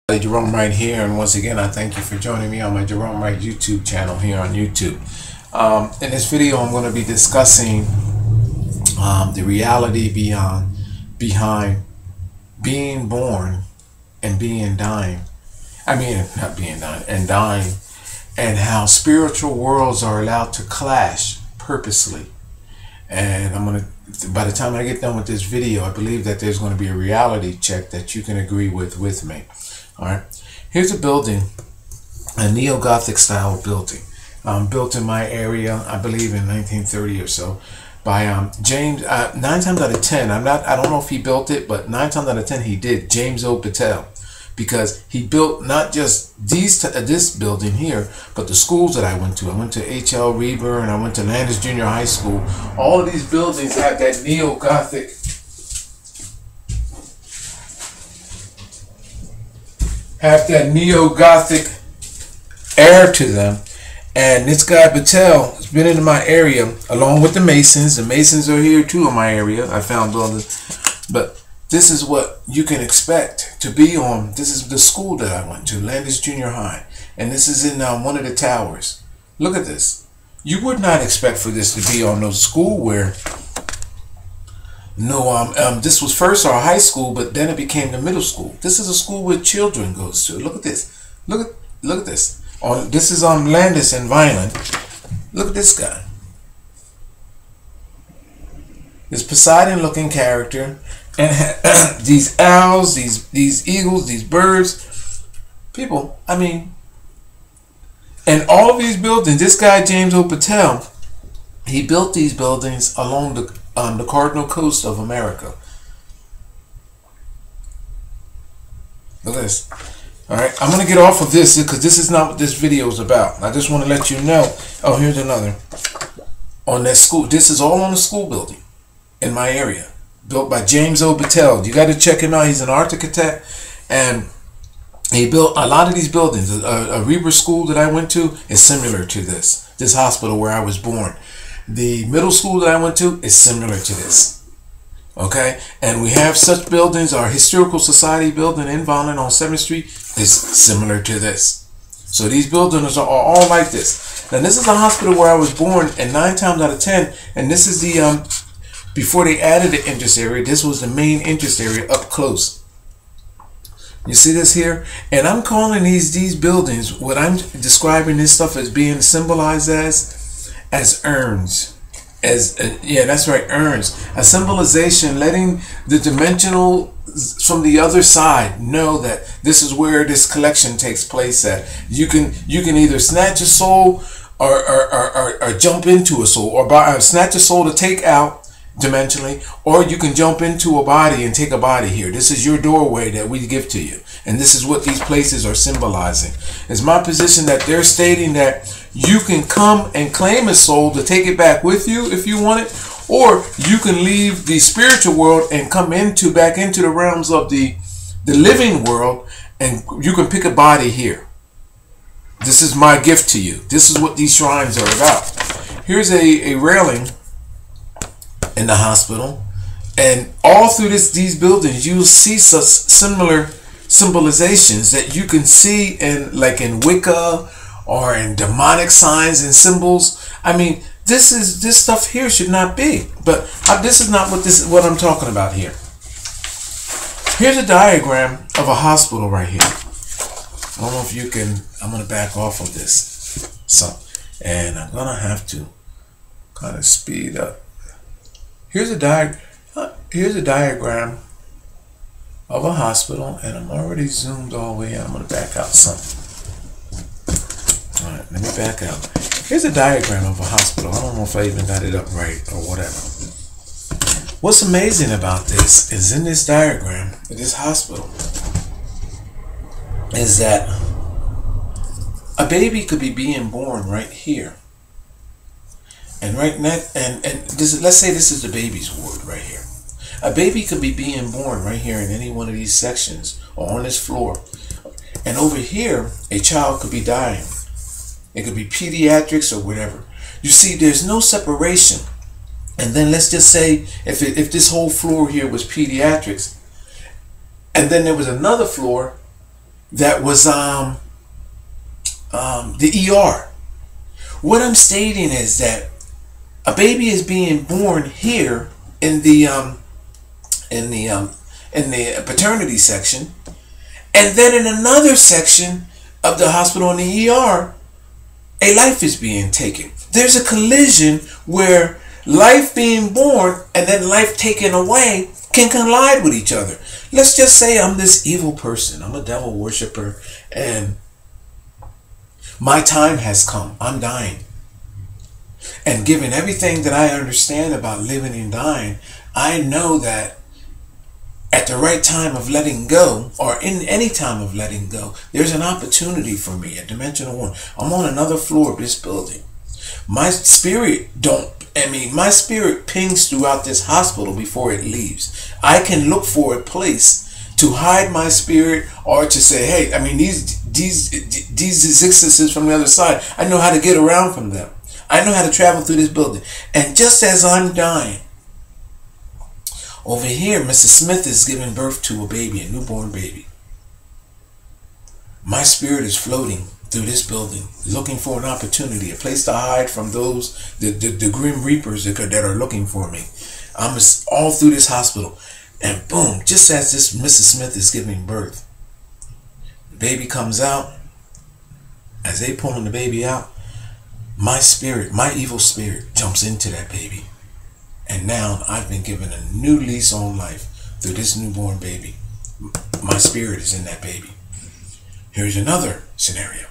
Gerone Wright here, and once again I thank you for joining me on my Gerone Wright YouTube channel here on YouTube. In this video I'm going to be discussing the reality behind being born and dying, and how spiritual worlds are allowed to clash purposely. And by the time I get done with this video, I believe that there's going to be a reality check that you can agree with me. All right, here's a building, a neo-Gothic style building, built in my area, I believe in 1930 or so, by James. 9 times out of 10, I don't know if he built it, but 9 times out of 10 he did. James O. Patel, because he built not just this building here, but the schools that I went to. I went to H.L. Reber and I went to Landis Junior High School. All of these buildings have that neo-Gothic air to them. And this guy Patel has been in my area along with the Masons. The Masons are here too in my area. I found all this, but this is what you can expect to be on. This is the school that I went to, Landis Junior High, and this is in one of the towers. Look at this. You would not expect for this to be on no school where this was first our high school, but then it became the middle school. This is a school where children goes to. Look at this. Look at this. This is on Landis and Vineland. Look at this guy. This Poseidon-looking character, and these owls, these eagles, these birds, people. I mean, and all of these buildings. This guy James O. Patel, he built these buildings along the cardinal coast of America. Look at this. All right, I'm going to get off of this because this is not what this video is about. I just want to let you know. Oh, here's another. On that school. This is all on the school building in my area, built by James O. Patel. You got to check him out. He's an architect, and he built a lot of these buildings. A Reber school that I went to is similar to this hospital where I was born. The middle school that I went to is similar to this. Okay, and we have such buildings. Our Historical Society building in Vineland on 7th Street is similar to this. So these buildings are all like this. Now this is a hospital where I was born, and 9 times out of 10, and this is the before they added the entrance area, this was the main entrance area up close. You see this here? And I'm calling these buildings, what I'm describing this stuff as being symbolized as urns. Yeah, that's right, urns. A symbolization, letting the dimensional from the other side know that this is where this collection takes place at. You can either snatch a soul or jump into a soul, or snatch a soul to take out dimensionally, or you can jump into a body and take a body here. This is your doorway that we give to you, and this is what these places are symbolizing. It's my position that they're stating that you can come and claim a soul to take it back with you if you want it, or you can leave the spiritual world and come back into the realms of the living world, and you can pick a body here. This is my gift to you. This is what these shrines are about. Here's a railing in the hospital, and all through these buildings you'll see such similar symbolizations that you can see in Wicca or in demonic signs and symbols. I mean, this stuff here should not be, but this is not what I'm talking about here. Here's a diagram of a hospital right here. I don't know if you can. I'm going to back off of this and I'm going to have to kind of speed up. Here's a diagram of a hospital, and I'm already zoomed all the way in. I'm going to back out some. All right, let me back out. Here's a diagram of a hospital. I don't know if I even got it up right or whatever. What's amazing about this is in this diagram, in this hospital, is that a baby could be being born right here. And let's say this is the baby's ward right here. A baby could be being born right here in any one of these sections or on this floor. And over here, a child could be dying. It could be pediatrics or whatever. You see, there's no separation. And then let's just say if this whole floor here was pediatrics, and then there was another floor that was the ER. What I'm stating is that a baby is being born here in the paternity section, and then in another section of the hospital in the ER, a life is being taken. There's a collision where life being born and then life taken away can collide with each other. Let's just say I'm this evil person. I'm a devil worshiper, and my time has come. I'm dying. And given everything that I understand about living and dying, I know that at the right time of letting go, or in any time of letting go, there's an opportunity for me, a dimensional one. I'm on another floor of this building. My spirit my spirit pings throughout this hospital before it leaves. I can look for a place to hide my spirit, or to say, hey, these existences from the other side, I know how to get around from them. I know how to travel through this building. And just as I'm dying, over here, Mrs. Smith is giving birth to a baby, a newborn baby. My spirit is floating through this building, looking for an opportunity, a place to hide from those, the grim reapers that are looking for me. I'm all through this hospital. And boom, just as this Mrs. Smith is giving birth, the baby comes out. As they pulling the baby out, my spirit, my evil spirit, jumps into that baby. And now I've been given a new lease on life through this newborn baby. My spirit is in that baby. Here's another scenario.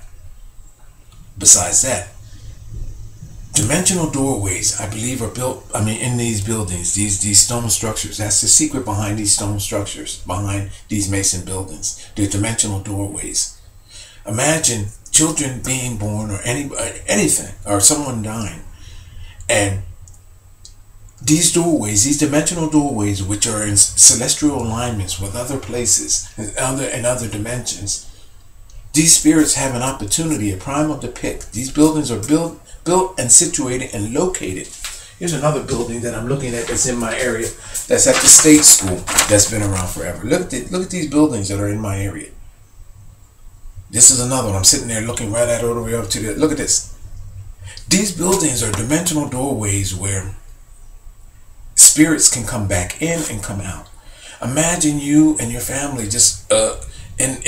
Besides that, dimensional doorways, I believe, are built, in these buildings, these stone structures. That's the secret behind these stone structures, behind these mason buildings. They're dimensional doorways. Imagine children being born, or anything, or someone dying. And these doorways, these dimensional doorways, which are in celestial alignments with other places and other dimensions, these spirits have an opportunity, a prime of the pick. These buildings are built and situated and located. Here's another building that I'm looking at that's in my area, that's at the state school, that's been around forever. Look at these buildings that are in my area. This is another one. I'm sitting there looking right at it all the way up to the, look at this. These buildings are dimensional doorways where spirits can come back in and come out. Imagine you and your family just in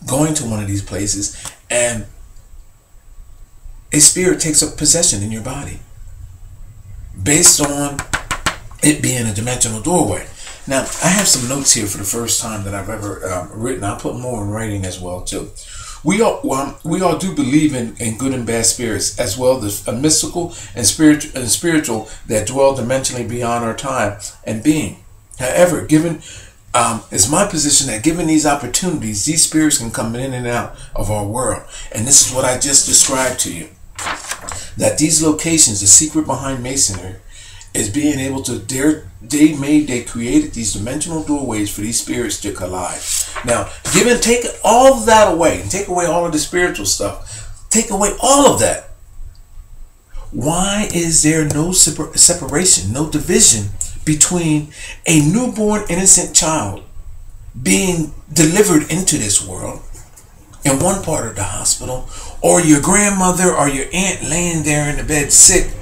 going to one of these places, and a spirit takes up possession in your body based on it being a dimensional doorway. Now, I have some notes here for the first time that I've ever written. I'll put more in writing as well too. We all do believe in good and bad spirits, as well as a mystical and spiritual that dwell dimensionally beyond our time and being. However, it's my position that given these opportunities, these spirits can come in and out of our world. And this is what I just described to you. That these locations, the secret behind masonry, is being able to, they created these dimensional doorways for these spirits to collide. Now, take all of that away, and take away all of the spiritual stuff, take away all of that. Why is there no separation, no division between a newborn innocent child being delivered into this world in one part of the hospital, or your grandmother or your aunt laying there in the bed sick,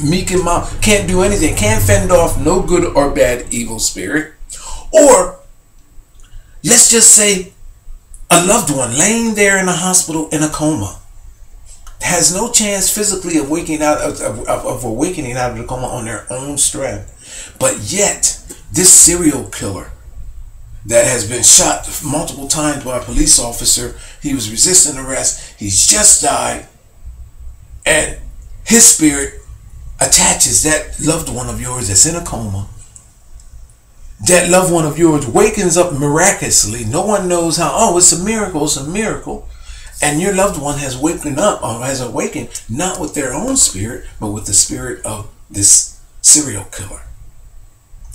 meek and mild, can't do anything, can't fend off no good or bad evil spirit, or let's just say a loved one laying there in a hospital in a coma, has no chance physically of waking out of the coma on their own strength, but yet this serial killer that has been shot multiple times by a police officer, he was resisting arrest, he's just died, and his spirit attaches that loved one of yours that's in a coma. That loved one of yours wakens up miraculously. No one knows how. Oh, it's a miracle. It's a miracle. And your loved one has woken up, or has awakened, not with their own spirit, but with the spirit of this serial killer.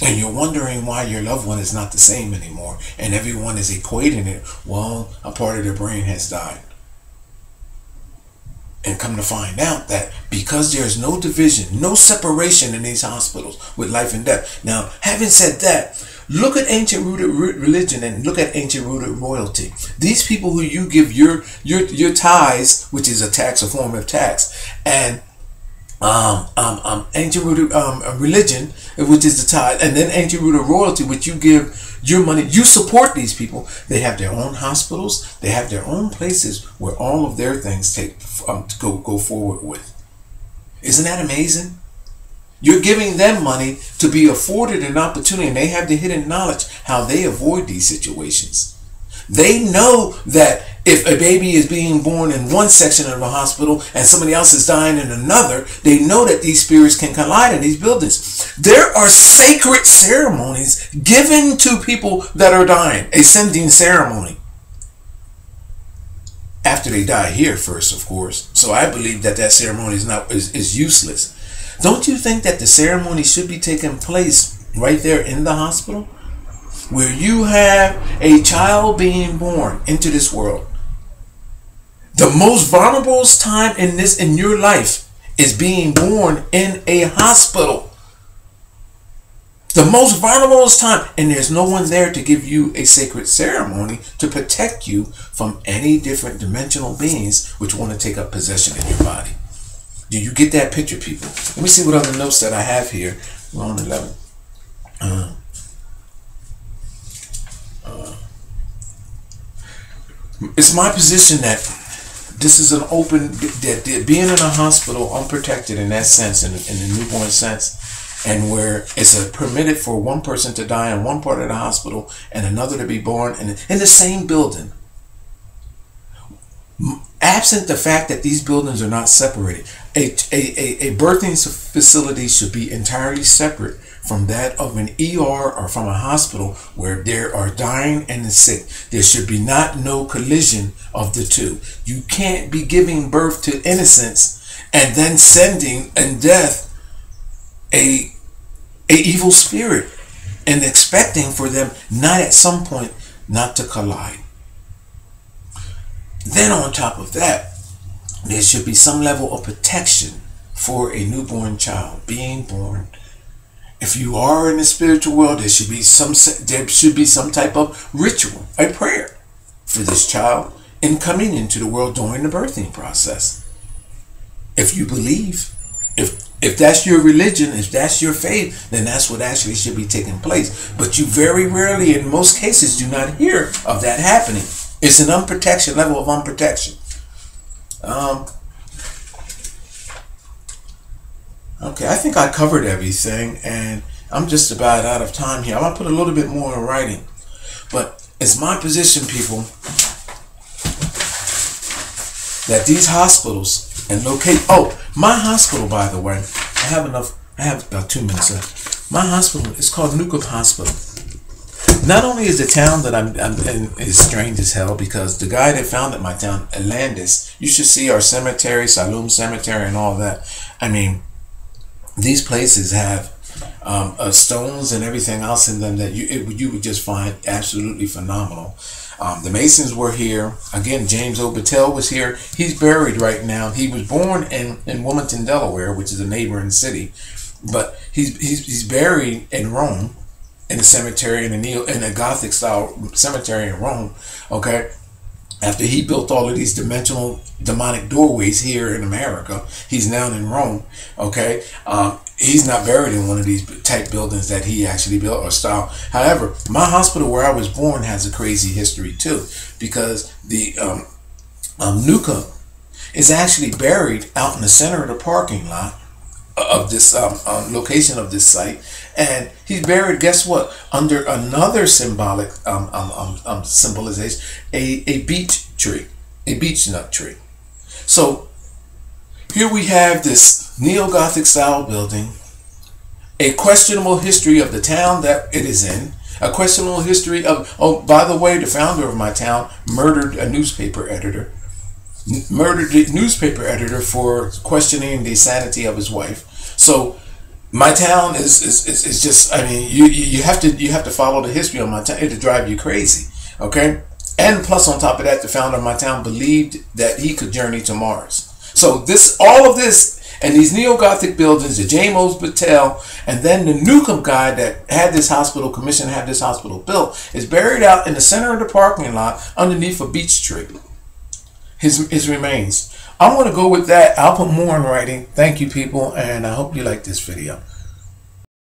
And you're wondering why your loved one is not the same anymore. And everyone is equating it. Well, a part of their brain has died. And come to find out that because there's no division, no separation in these hospitals with life and death. Now, having said that, Look at ancient rooted religion and look at ancient rooted royalty. These people who you give your tithes, which is a tax, a form of tax, and ancient rooted religion, which is the tithe, and then ancient rooted royalty, which you give your money. You support these people. They have their own hospitals. They have their own places where all of their things take to go forward with. Isn't that amazing? You're giving them money to be afforded an opportunity, and they have the hidden knowledge how they avoid these situations. They know that if a baby is being born in one section of a hospital and somebody else is dying in another, they know that these spirits can collide in these buildings. There are sacred ceremonies given to people that are dying. A sending ceremony. After they die here first, of course. So I believe that that ceremony is useless. Don't you think that the ceremony should be taking place right there in the hospital? Where you have a child being born into this world. The most vulnerable time in your life is being born in a hospital. The most vulnerable time, and there's no one there to give you a sacred ceremony to protect you from any different dimensional beings which want to take up possession in your body. Do you get that picture, people? Let me see what other notes that I have here. We're on 11. It's my position that this is an open, that being in a hospital unprotected in that sense, in the newborn sense, and where it's permitted for one person to die in one part of the hospital and another to be born in the same building. Absent the fact that these buildings are not separated, a birthing facility should be entirely separate from that of an ER or from a hospital where there are dying and the sick. There should be no collision of the two. You can't be giving birth to innocence and then sending in death a evil spirit and expecting for them not at some point not to collide. Then on top of that, there should be some level of protection for a newborn child being born. If you are in the spiritual world, there should be some type of ritual, a prayer for this child in coming into the world during the birthing process. If you believe, if that's your religion, if that's your faith, then that's what actually should be taking place. But you very rarely, in most cases, do not hear of that happening. It's an unprotection, level of unprotection. Okay, I think I covered everything, and I'm just about out of time here. I'm going to put a little bit more in writing. But it's my position, people, that these hospitals and my hospital, by the way, I have about 2 minutes left. My hospital is called Nuka Hospital. Not only is the town that I'm in is strange as hell, because the guy that founded my town, Landis, you should see our cemetery, Saloom Cemetery, and all that. I mean, these places have stones and everything else in them that you would just find absolutely phenomenal. The Masons were here. Again, James O. Battelle was here. He's buried right now. He was born in Wilmington, Delaware, which is a neighboring city, but he's buried in Rome, in a cemetery, in a Gothic style cemetery in Rome. Okay, after he built all of these dimensional demonic doorways here in America, he's now in Rome. Okay, he's not buried in one of these type buildings that he actually built or style. However, my hospital where I was born has a crazy history too, because the Nuka is actually buried out in the center of the parking lot of this location of this site, and he's buried, guess what, under another symbolic symbolization, a beech tree, a beech nut tree. So here we have this neo-Gothic style building, a questionable history of the town that it is in, a questionable history of, oh, by the way, the founder of my town murdered a newspaper editor. Murdered the newspaper editor for questioning the sanity of his wife. So my town is just, I mean, you have to follow the history of my town. It'll drive you crazy. Okay, and plus on top of that, the founder of my town believed that he could journey to Mars. So all of this And these neo-Gothic buildings, the James Patel, and then the Newcomb guy that had this hospital, commissioned to have this hospital built, is buried out in the center of the parking lot underneath a beech tree. His remains. I'm going to go with that. I'll put more in writing. Thank you, people, and I hope you like this video.